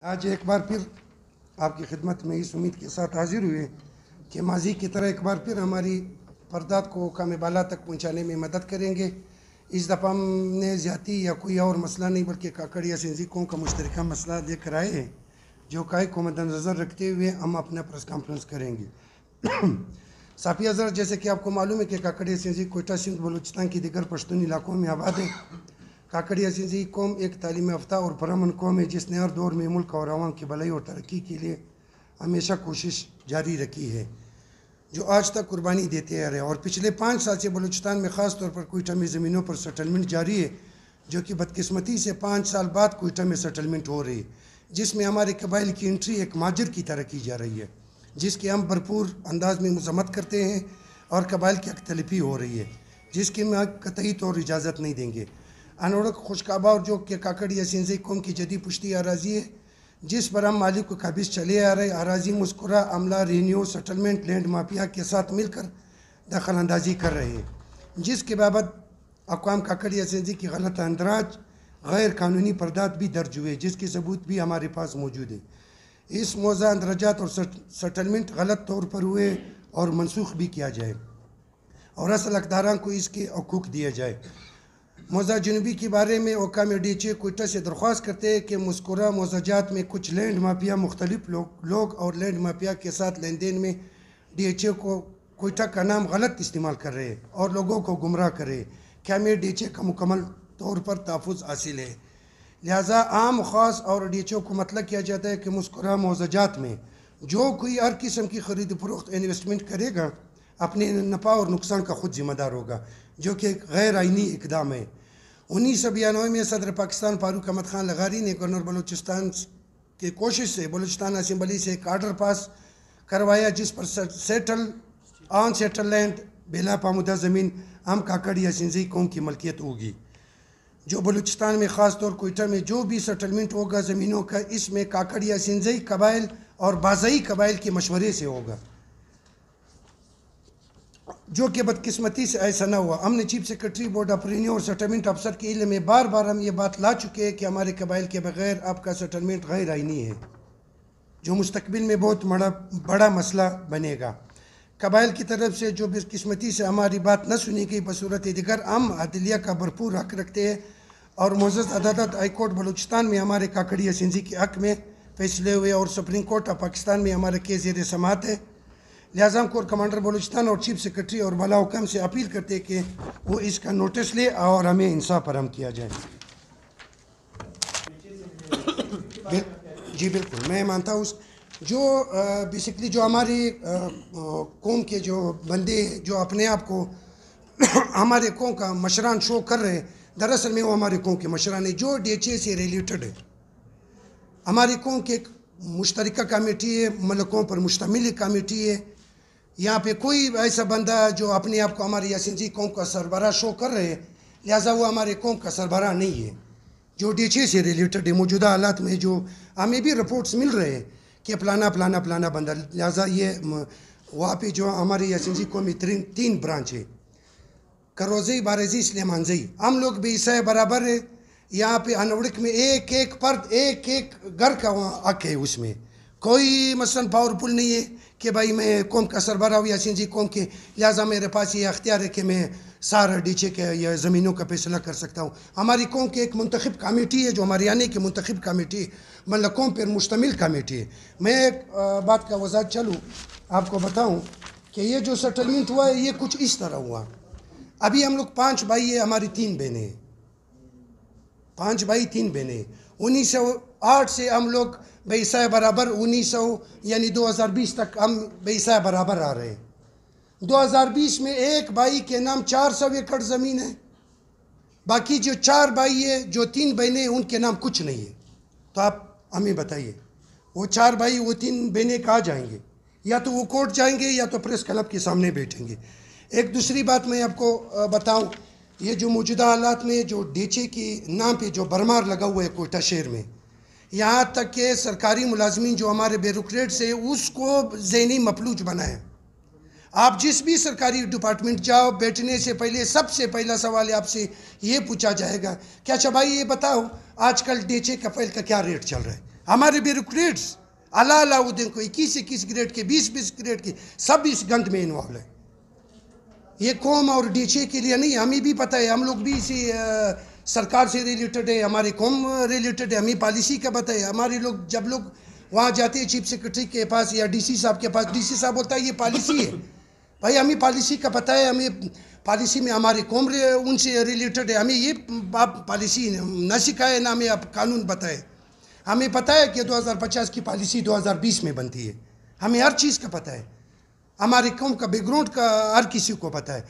آج ایک بار پھر آپ کی خدمت میں اس امید کے ساتھ حاضر ہوئے کہ ماضی کی طرح ایک بار پھر ہماری پردات کو حکام بالا تک پہنچانے میں مدد کریں گے۔ اس دفعہ ہم نے زیادتی یا کوئی اور مسئلہ نہیں بلکہ کاکڑ یا سنزی قوم کا مشترکہ مسئلہ لے کر آئے ہیں، جو قائد کو مد نظر رکھتے ہوئے ہم اپنا پریس کانفرنس کریں گے۔ صافی حضرت، جیسے کہ آپ کو معلوم ہے کہ کاکڑ یا سنزی کوئٹہ سندھ بلوچستان کی دیگر پشتون علاقوں میں آباد ہے۔ کاکڑ یا سنزی قوم ایک تعلیم یافتہ اور پرامن قوم ہے جس نے ہر دور میں ملک اور عوام کی بھلائی اور ترقی کے لیے ہمیشہ کوشش جاری رکھی ہے، جو آج تک قربانی دیتے آ رہے ہیں۔ اور پچھلے 5 سال سے بلوچستان میں خاص طور پر کوئٹہ میں زمینوں پر سیٹلمنٹ جاری ہے، جو کہ بدقسمتی سے 5 سال بعد کوئٹہ میں سیٹلمنٹ ہو رہی ہے، جس میں ہمارے قبائل کی انٹری ایک ماجر کی طرح کی جا رہی ہے، جس کی ہم بھرپور انداز میں مذمت کرتے ہیں، اور قبائل کی حق تلفی ہو رہی ہے، جس کی ہم قطعی طور اجازت نہیں دیں گے۔ انوڑک خوشکابہ اور جو کہ کاکڑ یا سنزی قوم کی جدید پشتی اراضی ہے، جس پر ہم مالک کو قابض چلے آ رہے اراضی مذکورہ عملہ رینیو سیٹلمنٹ لینڈ مافیا کے ساتھ مل کر دخل اندازی کر رہے ہیں، جس کے بابت اقوام کاکڑ یا سنزی کی غلط اندراج غیر قانونی پردات بھی درج ہوئے، جس کے ثبوت بھی ہمارے پاس موجود ہے۔ اس موضع اندراجات اور سیٹلمنٹ غلط طور پر ہوئے اور منسوخ بھی کیا جائے، اور اصل اقداران کو اس کے حقوق دیا جائے۔ موضع جنوبی کے بارے میں حکام DHA کوئٹہ سے درخواست کرتے ہیں کہ مذکورہ موضوعات میں کچھ لینڈ مافیا مختلف لوگ اور لینڈ مافیا کے ساتھ لین دین میں DHA کو کوئٹہ کا نام غلط استعمال کر رہے ہیں اور لوگوں کو گمراہ کر رہے ہیں کہ ہمیں DHA کا مکمل طور پر تحفظ حاصل ہے۔ لہٰذا عام خاص اور DHA کو مطلع کیا جاتا ہے کہ مذکورہ موضوعات میں جو کوئی ہر قسم کی خرید فروخت انویسٹمنٹ کرے گا اپنے نفع اور نقصان کا خود ذمہ دار ہوگا، جو کہ ایک غیر آئینی اقدام ہے۔ 1992 میں صدر پاکستان فاروق احمد خان لغاری نے گورنر بلوچستان کی کوشش سے بلوچستان اسمبلی سے ایک آرڈر پاس کروایا، جس پر سیٹل لینڈ بلا پامودہ زمین ہم کاکڑ یا سنزی قوم کی ملکیت ہوگی، جو بلوچستان میں خاص طور کوئٹہ میں جو بھی سیٹلمنٹ ہوگا زمینوں کا، اس میں کاکڑ یا سنزی قبائل اور بازئی قبائل کے مشورے سے ہوگا، جو کہ بدقسمتی سے ایسا نہ ہوا۔ ہم نے chief secretary board of revenue اور سیٹلمنٹ افسر کے علم میں بار بار ہم یہ بات لا چکے ہیں کہ ہمارے قبائل کے بغیر آپ کا سیٹلمنٹ غیر آئینی ہے، جو مستقبل میں بہت بڑا مسئلہ بنے گا۔ قبائل کی طرف سے جو بدقسمتی سے ہماری بات نہ سنی گئی، بصورت دیگر ہم عدلیہ کا بھرپور حق رکھتے ہیں، اور معزز عدالت ہائی کورٹ بلوچستان میں ہمارے کاکڑ یا سنزی کے حق میں فیصلے ہوئے، اور سپریم کورٹ آف پاکستان میں ہمارے کیس زیر سماعت ہے۔ لہٰذا ہم کور کمانڈر بلوچستان اور چیف سیکرٹری اور بالا حکام سے اپیل کرتے ہیں کہ وہ اس کا نوٹس لے اور ہمیں انصاف فراہم کیا جائے۔ جی بالکل، میں مانتا ہوں جو بیسکلی جو ہماری قوم کے جو بندے جو اپنے آپ کو ہمارے قوم کا مشران شو کر رہے ہیں، دراصل میں وہ ہمارے قوم کے مشران ہیں جو DHA سے ریلیٹڈ ہے۔ ہماری قوم کی ایک مشترکہ کمیٹی ہے، ملکوں پر مشتمل ایک کمیٹی ہے۔ یہاں پہ کوئی ایسا بندہ جو اپنے آپ کو ہماری یا سنزی قوم کا سربراہ شو کر رہے ہیں، لہٰذا وہ ہمارے قوم کا سربراہ نہیں ہے، جو DHA سے ریلیٹڈ ہے۔ موجودہ حالات میں جو ہمیں بھی رپورٹس مل رہے ہیں کہ فلانا بندہ، لہٰذا یہ وہاں پہ جو ہماری یا سنزی قوم میں 3 برانچ ہے، کروزی، بارزی، سلیمانزی۔ ہم لوگ بھی عیسائی برابر ہے۔ یہاں پہ انوڑک میں ایک فرد ایک گھر کا حق ہے، اس میں کوئی مثلاً پاورفل نہیں ہے کہ بھائی میں قوم کا سربراہ ہوں یا سنزی قوم کے، لہٰذا میرے پاس یہ اختیار ہے کہ میں سارا DHA کے یا زمینوں کا فیصلہ کر سکتا ہوں۔ ہماری قوم کی ایک منتخب کمیٹی ہے، جو ہماری آنے کی منتخب کمیٹی ملکوں پر مشتمل کمیٹی ہے۔ میں ایک بات کا وضاحت چلوں آپ کو بتاؤں کہ یہ جو سیٹلمنٹ ہوا ہے یہ کچھ اس طرح ہوا۔ ابھی ہم لوگ 5 بھائی ہیں، ہماری 3 بہنیں ہیں، 5 بھائی 3 بہنیں۔ 1908 سے ہم لوگ بے حصہ برابر، 2020 تک ہم بے حصہ برابر آ رہے ہیں۔ 2020 میں ایک بھائی کے نام 400 ایکڑ زمین ہے، باقی جو 4 بھائی ہیں، جو 3 بہنیں ہیں، ان کے نام کچھ نہیں ہے۔ تو آپ ہمیں بتائیے وہ 4 بھائی وہ 3 بہنیں کہاں جائیں گے؟ یا تو وہ کورٹ جائیں گے یا تو پریس کلب کے سامنے بیٹھیں گے۔ ایک دوسری بات میں آپ کو بتاؤں، یہ جو موجودہ حالات میں جو DHA کی نام پہ جو برمار لگا ہوا ہے کوئٹہ شہر میں، یہاں تک کہ سرکاری ملازمین جو ہمارے بیوروکریٹ سے اس کو ذہنی مفلوج بنائے۔ آپ جس بھی سرکاری ڈپارٹمنٹ جاؤ، بیٹھنے سے پہلے سب سے پہلا سوال آپ سے یہ پوچھا جائے گا کہ اچھا بھائی یہ بتاؤ آج کل DHA کا فائل کا کیا ریٹ چل رہا ہے؟ ہمارے بیوروکریٹس علاؤدین کو 21 گریڈ کے 20 گریڈ کے سب اس گند میں انوالو ہے. یہ قوم اور ڈی ایچ اے کے لیے نہیں، ہمیں بھی پتہ ہے، ہم لوگ بھی اسی سرکار سے ریلیٹڈ ہے، ہماری قوم ریلیٹڈ ہے، ہمیں پالیسی کا پتہ ہے. ہمارے لوگ جب لوگ وہاں جاتے ہیں چیف سیکرٹری کے پاس یا ڈی سی صاحب کے پاس، ڈی سی صاحب بولتا ہے یہ پالیسی ہے. بھائی ہمیں پالیسی کا پتہ ہے، ہمیں پالیسی میں ہماری قوم ان سے ریلیٹڈ ہے. ہمیں یہ آپ پالیسی نہ سکھائے نہ ہمیں آپ قانون بتائے. ہمیں پتہ ہے کہ 2050 کی پالیسی 2020 میں بنتی ہے. ہمیں ہر چیز کا پتہ ہے، ہماری قوم کا بیک گراؤنڈ کا ہر کسی کو پتہ ہے.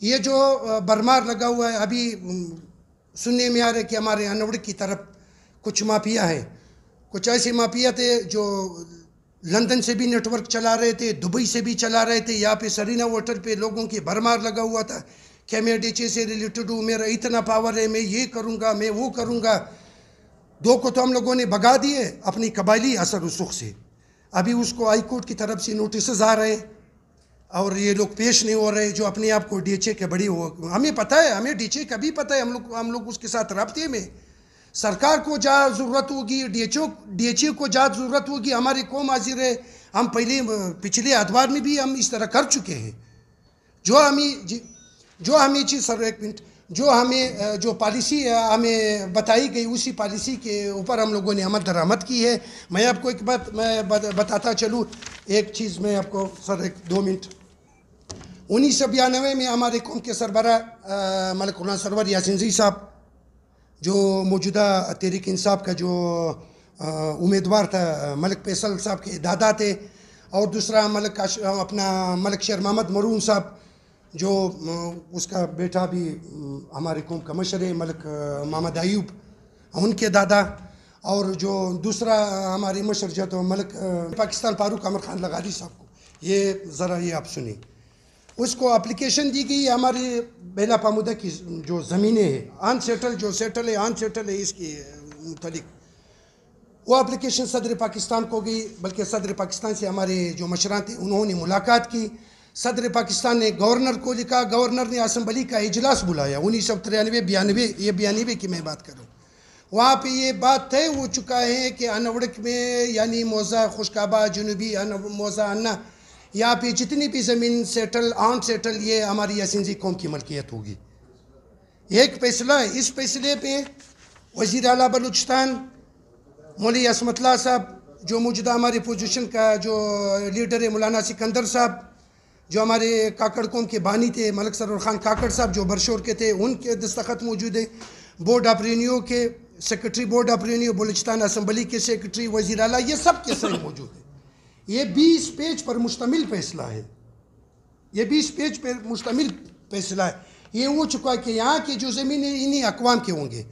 یہ جو برمار لگا ہوا ہے، ابھی سننے میں آ رہا ہے کہ ہمارے انوڑ کی طرف کچھ مافیا ہے، کچھ ایسے مافیا تھے جو لندن سے بھی نیٹ ورک چلا رہے تھے، دبئی سے بھی چلا رہے تھے. یہاں پہ سرینا واٹر پہ لوگوں کی بھرمار لگا ہوا تھا کہ میں ڈی ایچ اے سے ریلیٹڈ ہوں، میرا اتنا پاور ہے، میں یہ کروں گا، میں وہ کروں گا. 2 کو تو ہم لوگوں نے بھگا دیے اپنی قبائلی اثر رسوخ سے. ابھی اس کو ہائی کورٹ کی طرف سے نوٹسز آ رہے ہیں اور یہ لوگ پیش نہیں ہو رہے جو اپنے آپ کو ڈی ایچ اے کے بڑی ہو. ہمیں پتہ ہے، ہمیں ڈی ایچ اے کا بھی پتہ ہے، ہم لوگ اس کے ساتھ رابطے میں. سرکار کو جہاں ضرورت ہوگی، ڈی ایچ اے کو جہاں ضرورت ہوگی، ہماری قوم حاضر ہے. ہم پچھلے ادوار میں بھی ہم اس طرح کر چکے ہیں. جو ہمیں چیز سر ایک منٹ، جو پالیسی ہمیں بتائی گئی اسی پالیسی کے اوپر ہم لوگوں نے عمل درآمد کی ہے. میں آپ کو ایک بات میں بتاتا چلوں، ایک چیز میں آپ کو سر 2 منٹ. 1992 میں ہمارے قوم کے سربراہ ملک غلام سرور یاسین زئی صاحب، جو موجودہ تحریک انصاف کا جو امیدوار تھا، ملک فیصل صاحب کے دادا تھے، اور دوسرا اپنا ملک شیر محمد مرون صاحب جو اس کا بیٹا بھی ہمارے قوم کا مشر ہے، ملک محمد ایوب، ان کے دادا. اور جو دوسرا ہمارے مشر جو تو ملک پاکستان فاروق عمر خان لغاری صاحب کو، یہ ذرا یہ آپ سنیں. اس کو اپلیکیشن دی گئی ہمارے بیلا پامودہ کی جو زمینیں ہیں، ان سیٹل جو سیٹل ہے، ان سیٹل ہے، اس کی متعلق وہ اپلیکیشن صدر پاکستان کو گئی. بلکہ صدر پاکستان سے ہمارے جو مشران تھے انہوں نے ملاقات کی. صدر پاکستان نے گورنر کو لکھا، گورنر نے اسمبلی کا اجلاس بلایا 1993 یہ 92 کی میں بات کروں. وہاں پہ یہ بات طے ہو چکا ہے کہ انوڑک میں یعنی موضع خشکابہ جنوبی موضع انا، یہاں پہ جتنی بھی زمین سیٹل آن سیٹل یہ ہماری یاسین زئی قوم کی ملکیت ہوگی. ایک فیصلہ ہے. اس فیصلے پہ وزیر اعلیٰ بلوچستان مولوی عصمت اللہ صاحب، جو موجودہ ہماری پوزیشن کا جو لیڈر ہے مولانا سکندر صاحب، جو ہمارے کاکڑ قوم کے بانی تھے ملک سرور خان کاکڑ صاحب جو برشور کے تھے، ان کے دستخط موجود ہیں. بورڈ آف ریونیو کے secretary, board of revenue Balochistan assembly کے سیکرٹری، وزیر اعلیٰ، یہ سب کے سائن موجود ہیں. یہ 20 پیج پر مشتمل فیصلہ ہے. یہ 20 پیج پر مشتمل فیصلہ ہے. یہ ہو چکا ہے کہ یہاں کی جو زمینیں انہی اقوام کے ہوں گے.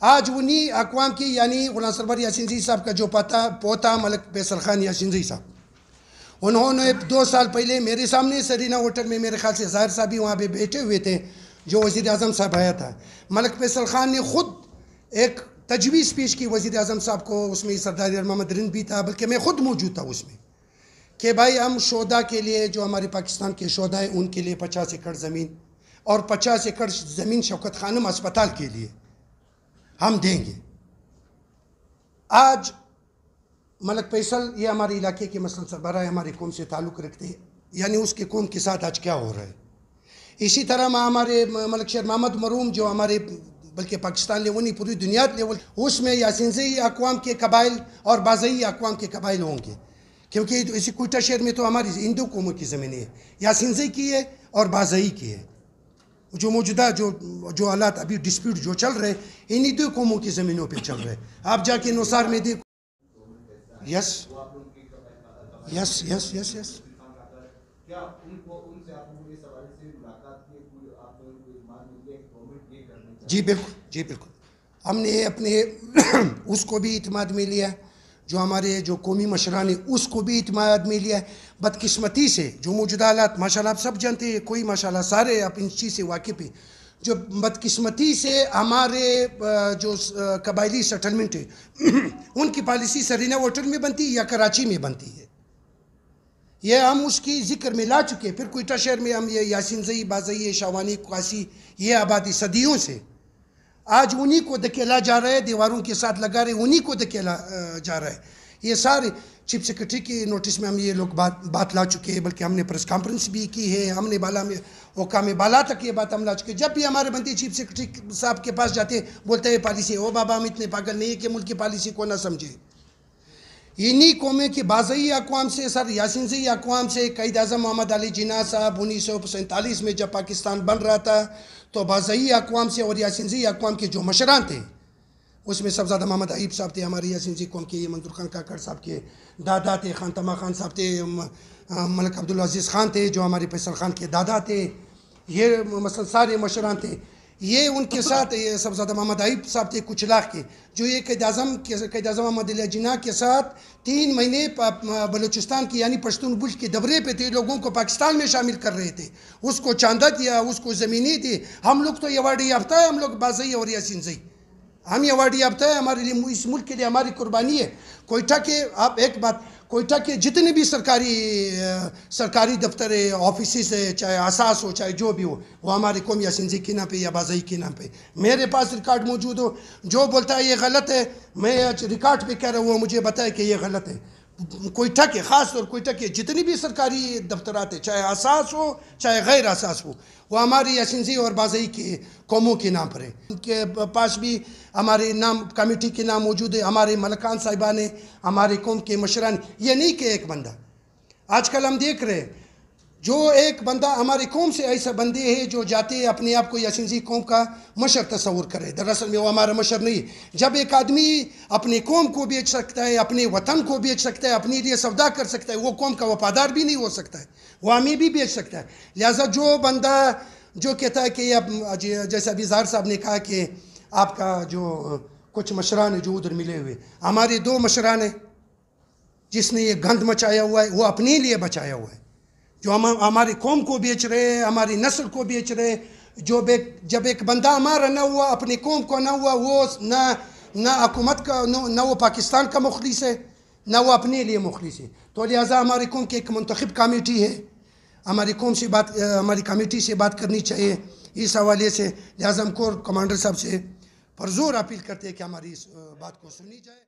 آج انہی اقوام کی یعنی غلام سرور یاسین زئی صاحب کا جو پوتا ملک فیصل خان یاسین زئی صاحب، انہوں نے 2 سال پہلے میرے سامنے سرینا ہوٹل میں، میرے خیال سے ظاہر صاحب بھی وہاں پہ بیٹھے ہوئے تھے، جو وزیر اعظم صاحب آیا تھا، ملک فیصل خان نے خود ایک تجویز پیش کی وزیر اعظم صاحب کو. اس میں سردار محمد رند بھی تھا، بلکہ میں خود موجود تھا اس میں، کہ بھائی ہم شہداء کے لیے، جو ہمارے پاکستان کے شہداء ہیں، ان کے لیے 50 ایکڑ زمین اور 50 ایکڑ زمین شوکت خانم اسپتال کے لیے ہم دیں گے. آج ملک فیصل یہ ہمارے علاقے کے مثلاً سربراہ ہماری قوم سے تعلق رکھتے ہیں، یعنی اس کے قوم کے ساتھ آج کیا ہو رہا ہے. اسی طرح ہمارے ملک شیر محمد مروم جو ہمارے بلکہ پاکستان لیول نہیں پوری دنیا لیول، اس میں یاسین زئی اقوام کے قبائل اور بازئی اقوام کے قبائل ہوں گے. کیونکہ اسی کوئٹہ شہر میں تو ہماری ہندو قوموں کی زمینیں ہیں، یاسین زئی کی ہے اور بازئی کی ہے. جو موجودہ جو حالات ابھی ڈسپیوٹ جو چل رہے انہی 2 قوموں کی زمینوں پہ چل رہے. آپ جا کے نثار میں دیکھو. یس یس یس یس یس جی بالکل، جی بالکل. ہم نے اپنے اس کو بھی اعتماد میں لیا، جو ہمارے جو قومی مشران ہیں اس کو بھی اعتماد میں لیا. بدقسمتی سے جو موجودہ حالات ماشاءاللہ آپ سب جانتے ہیں، کوئی ماشاءاللہ سارے آپ ان چیز سے واقف ہیں، جو بدقسمتی سے ہمارے جو قبائلی سیٹلمنٹ ہے ان کی پالیسی سرینا ہوٹل میں بنتی ہے یا کراچی میں بنتی ہے. یہ ہم اس کی ذکر میں لا چکے. پھر کوئٹہ شہر میں ہم یہ یاسین زئی، بازئی، شاوانی، قاسی، یہ آبادی صدیوں سے آج انہی کو دھکیلا جا رہا ہے, دیواروں کے ساتھ لگا رہے, انہی کو دھکیلا جا رہا ہے. یہ سارے چیف سیکرٹری کے نوٹس میں ہم یہ لوگ بات لا چکے ہیں, بلکہ ہم نے پریس کانفرنس بھی کی ہے, ہم نے حکام بالا تک یہ بات ہم لا چکے ہیں. جب بھی ہمارے بندے چیف سیکرٹری صاحب کے پاس جاتے ہیں بولتے ہیں پالیسی, او بابا ہم اتنے پاگل نہیں ہے کہ ملک کی پالیسی کو نہ سمجھے. انہی قومیں کے بازئی اقوام سے, سر یاسین زئی اقوام سے, قائد اعظم محمد علی جناح صاحب 1947 میں جب پاکستان بن رہا تھا تو بازئی اقوام سے اور یاسین زئی اقوام کے جو مشران تھے, اس میں سب زیادہ محمد عیب صاحب تھے ہماری یاسین زئی قوم کے, یہ منظور خان کاکڑ صاحب کے دادا تھے, خان تما خان صاحب تھے, ملک عبدالعزیز خان تھے جو ہمارے فیصل خان کے دادا تھے, یہ مثلا سارے مشران تھے. یہ ان کے ساتھ یہ سب زیادہ محمد عیب صاحب تھے کچھ لاکھ کے, جو یہ قائد اعظم محمد علی جناح کے ساتھ 3 مہینے بلوچستان کی یعنی پشتون بلش کے دورے پہ تھے, لوگوں کو پاکستان میں شامل کر رہے تھے, اس کو چاندہ دیا, اس کو زمینیں دی. ہم لوگ تو ایوارڈ یافتہ ہے, ہم لوگ بازئی اور یاسین زئی, ہم ایوارڈ یافتہ ہے. ہمارے لیے اس ملک کے لیے ہماری قربانی ہے. کوئٹہ کے آپ ایک بات, کوئٹہ کے جتنے بھی سرکاری دفتر ہے, آفیسز ہے, چاہے اساس ہو چاہے جو بھی ہو, وہ ہماری قوم یاسین زئی کے نام پہ یا بازئی کے نام پہ. میرے پاس ریکارڈ موجود ہو, جو بولتا ہے یہ غلط ہے, میں ریکارڈ پہ کہہ رہا ہوں, وہ مجھے بتائے کہ یہ غلط ہے. کوئٹہ کے خاص طور کوئٹہ کے جتنی بھی سرکاری دفترات ہیں, چاہے اساس ہو چاہے غیر اساس ہو, وہ ہماری یاسین زئی اور بازئی کے قوموں کے نام پر ہے. ان کے پاس بھی ہمارے نام کمیٹی کے نام موجود ہے, ہمارے ملکان صاحبان ہیں, ہمارے قوم کے مشران. یہ نہیں کہ ایک بندہ, آج کل ہم دیکھ رہے ہیں جو ایک بندہ ہماری قوم سے ایسا بندے ہیں جو جاتے ہیں اپنے آپ کو یاسین زئی قوم کا مشر تصور کرے, دراصل میں وہ ہمارا مشر نہیں ہے. جب ایک آدمی اپنی قوم کو بیچ سکتا ہے, اپنے وطن کو بیچ سکتا ہے, اپنے لیے سودا کر سکتا ہے, وہ قوم کا وفادار بھی نہیں ہو سکتا ہے, وہ ہمیں بھی بیچ سکتا ہے. لہٰذا جو بندہ جو کہتا ہے کہ جیسے ابھی زار صاحب نے کہا کہ آپ کا جو کچھ مشران ہیں جو ادھر ملے ہوئے, ہمارے 2 مشران ہیں جس نے یہ گند مچایا ہوا ہے, وہ اپنے لیے بچایا ہوا ہے. جو ہماری قوم کو بیچ رہے, ہماری نسل کو بیچ رہے, جب ایک بندہ ہمارا نہ ہوا, اپنی قوم کو نہ ہوا, وہ نہ حکومت کا, نہ وہ پاکستان کا مخلص ہے, نہ وہ اپنے لیے مخلص ہے. تو لہٰذا ہماری قوم کی ایک منتخب کمیٹی ہے, ہماری کمیٹی سے بات کرنی چاہیے اس حوالے سے. لہٰذا ہم کور کمانڈر صاحب سے پرزور اپیل کرتے ہیں کہ ہماری اس بات کو سنی جائے.